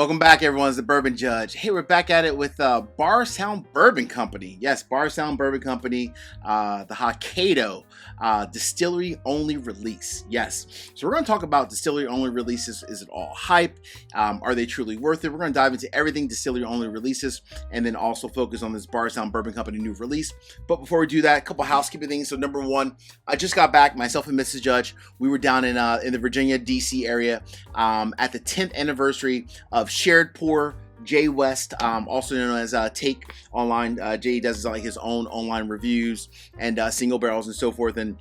Welcome back, everyone. It's the Bourbon Judge. Hey, we're back at it with Bardstown Bourbon Company. Yes, Bardstown Bourbon Company, the Hokkaido distillery-only release. Yes. So we're going to talk about distillery-only releases. Is it all hype? Are they truly worth it? We're going to dive into everything distillery-only releases and then also focus on this Bardstown Bourbon Company new release. But before we do that, a couple housekeeping things. So number one, I just got back, myself and Mrs. Judge. We were down in the Virginia, D.C. area at the 10th anniversary of Shared Pour Jay West, also known as Take Online. Jay does like his own online reviews and single barrels and so forth, and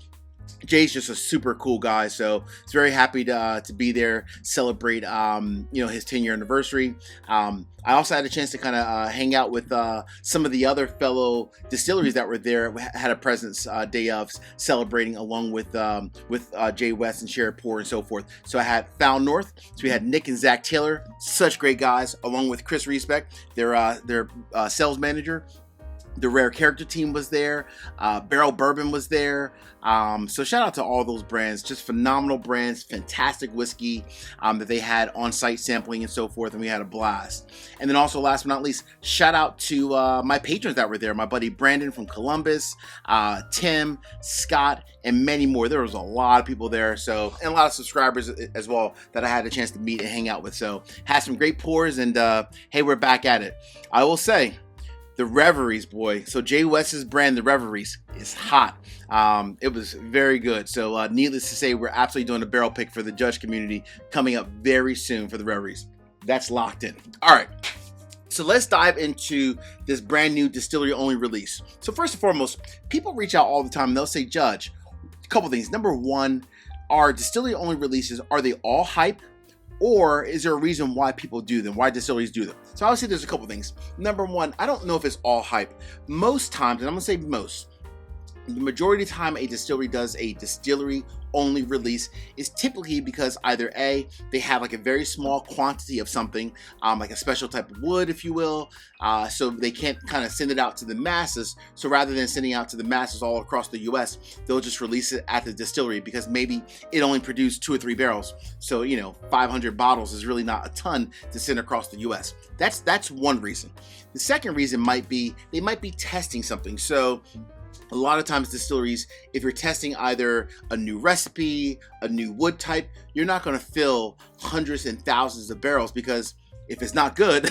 Jay's just a super cool guy, so it's very happy to be there, celebrate his 10-year anniversary. I also had a chance to kind of hang out with some of the other fellow distilleries that were there. We had a presence day of celebrating along with Jay West and Shared Pour and so forth. So I had Found North, so we had Nick and Zach Taylor, such great guys, along with Chris Respect, their sales manager. The Rare Character team was there. Barrel Bourbon was there. So shout out to all those brands. Just phenomenal brands. Fantastic whiskey that they had on-site sampling and so forth. And we had a blast. And then also, last but not least, shout out to my patrons that were there. My buddy Brandon from Columbus, Tim, Scott, and many more. There was a lot of people there. So, and a lot of subscribers as well that I had a chance to meet and hang out with. So had some great pours. And hey, we're back at it. I will say, the Reveries, boy. So Jay West's brand, the Reveries, is hot. It was very good. So needless to say, we're absolutely doing a barrel pick for the Judge community coming up very soon for the Reveries. That's locked in. All right. So let's dive into this brand new distillery only release. So first and foremost, people reach out all the time and they'll say, Judge, a couple things. Number one, are distillery only releases, are they all hype? Or is there a reason why people do them, why distilleries do them? So obviously there's a couple things. Number one, I don't know if it's all hype. Most times, and I'm gonna say most, the majority of the time a distillery does a distillery only release is typically because either A, they have like a very small quantity of something, like a special type of wood, if you will, so they can't kind of send it out to the masses. So rather than sending out to the masses all across the US, they'll just release it at the distillery because maybe it only produced 2 or 3 barrels. So, 500 bottles is really not a ton to send across the US. That's one reason. The second reason might be they might be testing something. So a lot of times distilleries, if you're testing either a new recipe, a new wood type, you're not going to fill hundreds and thousands of barrels because if it's not good,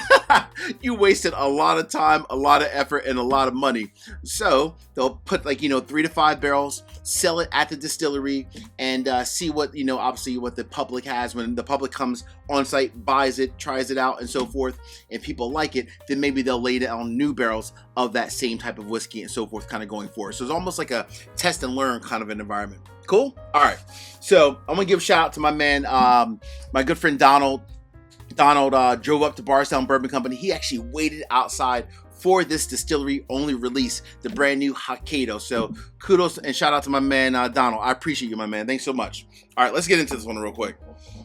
you wasted a lot of time, a lot of effort, and a lot of money. So they'll put 3 to 5 barrels, sell it at the distillery, and see what, obviously what the public has. When the public comes on site, buys it, tries it out, and so forth, and people like it, then maybe they'll lay down new barrels of that same type of whiskey and so forth, kind of going forward. So it's almost like a test and learn kind of an environment. Cool? All right. So I'm going to give a shout out to my man, my good friend Donald. Donald drove up to Bardstown Bourbon Company. He actually waited outside for this distillery only release, the brand new Hokkaido. So kudos and shout out to my man Donald. I appreciate you, my man. Thanks so much. All right, let's get into this one real quick.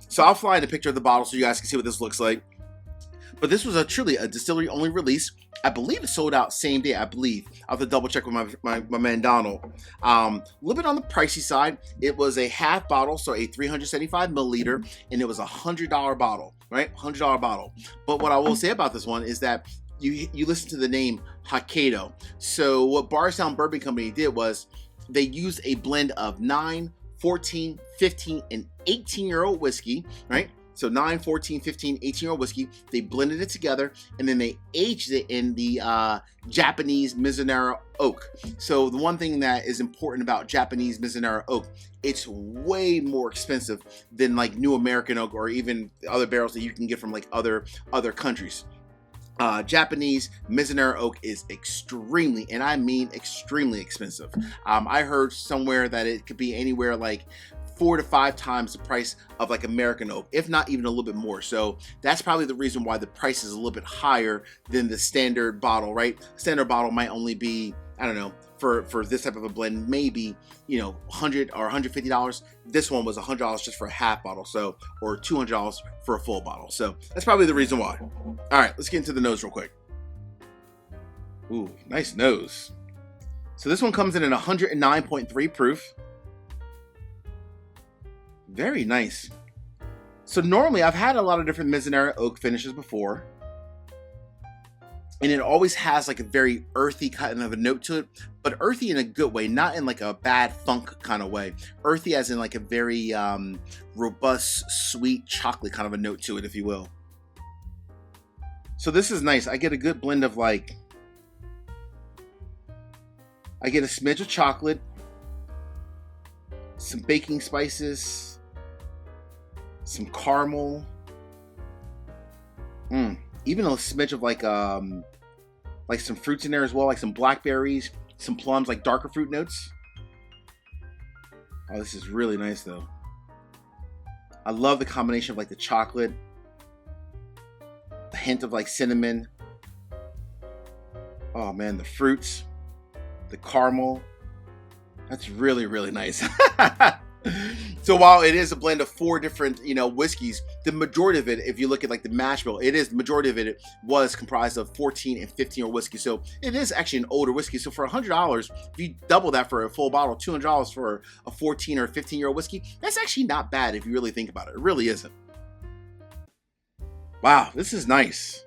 So I'll fly in a picture of the bottle so you guys can see what this looks like. But this was truly a distillery only release. I believe it sold out same day, I believe. I'll have to double check with my man Donald. A little bit on the pricey side. It was a half bottle, so a 375 milliliter, and it was a $100 bottle, right? $100 bottle. But what I will say about this one is that you listen to the name Hokkaido. So what Bardstown Bourbon Company did was they used a blend of 9, 14, 15, and 18-year-old whiskey, right? So 9, 14, 15, 18-year-old whiskey. They blended it together and then they aged it in the Japanese Mizunara oak. So the one thing that is important about Japanese Mizunara oak, it's way more expensive than like new American oak or even other barrels that you can get from like other countries. Japanese Mizunara oak is extremely, and I mean extremely expensive. I heard somewhere that it could be anywhere like 4 to 5 times the price of like American oak, if not even a little bit more. So that's probably the reason why the price is a little bit higher than the standard bottle, right? Standard bottle might only be, I don't know, for this type of a blend, maybe, $100 or $150. This one was $100 just for a half bottle, so, or $200 for a full bottle. So that's probably the reason why. All right, let's get into the nose real quick. Ooh, nice nose. So this one comes in at 109.3 proof. Very nice. So normally I've had a lot of different Mizunara oak finishes before, and it always has like a very earthy kind of a note to it, but earthy in a good way, not in like a bad funk kind of way. Earthy as in like a very robust, sweet chocolate kind of a note to it, if you will. So this is nice. I get a good blend of like, I get a smidge of chocolate, some baking spices, some caramel, even a smidge of like some fruits in there as well, like some blackberries, some plums, like darker fruit notes. Oh, this is really nice though. I love the combination of like the chocolate, the hint of like cinnamon. Oh man, the fruits, the caramel. That's really, really nice. So while it is a blend of 4 different, whiskeys, the majority of it, if you look at like the mash bill, the majority of it was comprised of 14 and 15-year-old whiskey. So it is actually an older whiskey. So for $100, if you double that for a full bottle, $200 for a 14 or 15-year-old whiskey, that's actually not bad if you really think about it. It really isn't. Wow, this is nice.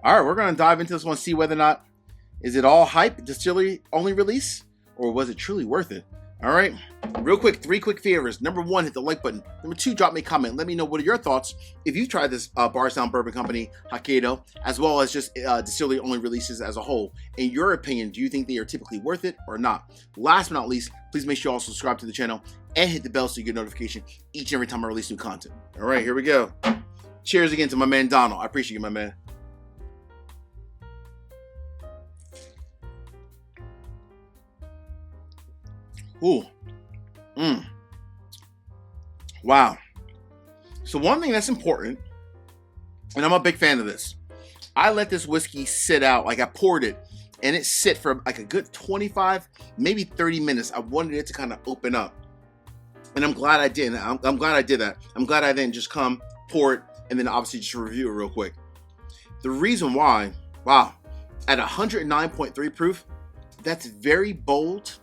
All right, we're going to dive into this one, see whether or not, is it all hype, distillery only release, or was it truly worth it? All right, real quick, 3 quick favors. Number 1, hit the like button. Number 2, drop me a comment. Let me know what are your thoughts if you've tried this Bardstown Bourbon Company, Hokkaido, as well as just distillery only releases as a whole. In your opinion, do you think they are typically worth it or not? Last but not least, please make sure you also subscribe to the channel and hit the bell so you get notification each and every time I release new content. All right, here we go. Cheers again to my man Donald. I appreciate you, my man. Ooh. Wow. So one thing that's important, and I'm a big fan of this, I let this whiskey sit out, like I poured it, and it sit for like a good 25, maybe 30 minutes. I wanted it to kind of open up. And I'm glad I did. I'm glad I did that. I'm glad I didn't just come, pour it, and then obviously just review it real quick. The reason why, wow, at 109.3 proof, that's very bold,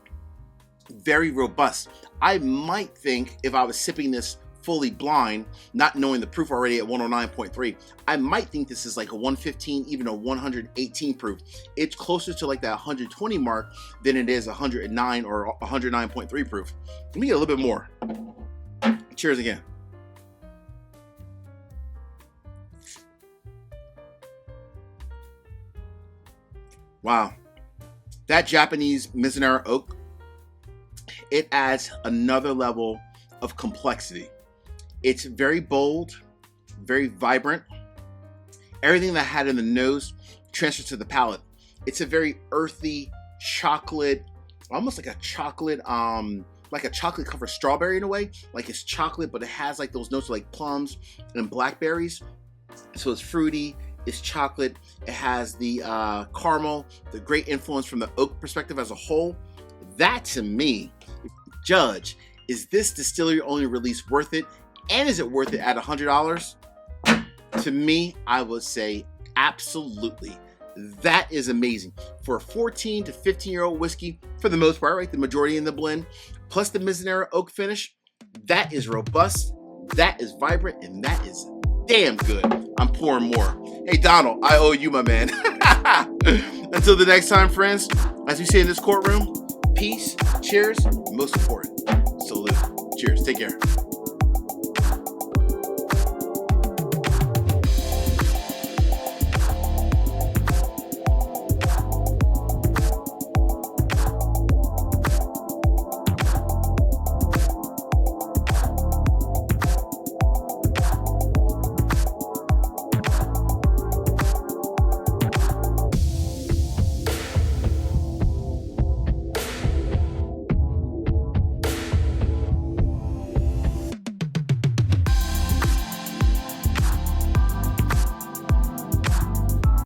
very robust. I might think if I was sipping this fully blind, not knowing the proof already at 109.3, I might think this is like a 115, even a 118 proof. It's closer to like that 120 mark than it is 109 or 109.3 proof. Let me get a little bit more. Cheers again. Wow. That Japanese Mizunara oak, it adds another level of complexity. It's very bold, very vibrant. Everything that I had in the nose transfers to the palate. It's a very earthy chocolate, almost like a chocolate covered strawberry in a way. Like it's chocolate, but it has like those notes of like plums and blackberries. So it's fruity, it's chocolate. It has the caramel, the great influence from the oak perspective as a whole. That to me, Judge, is this distillery only release worth it? And is it worth it at $100? To me, I would say absolutely. That is amazing. For a 14 to 15-year-old whiskey, for the most part, right? The majority in the blend, plus the Mizunara oak finish, that is robust, that is vibrant, and that is damn good. I'm pouring more. Hey, Donald, I owe you, my man. Until the next time, friends, as we say in this courtroom, peace, cheers, most important, salute. Cheers. Take care.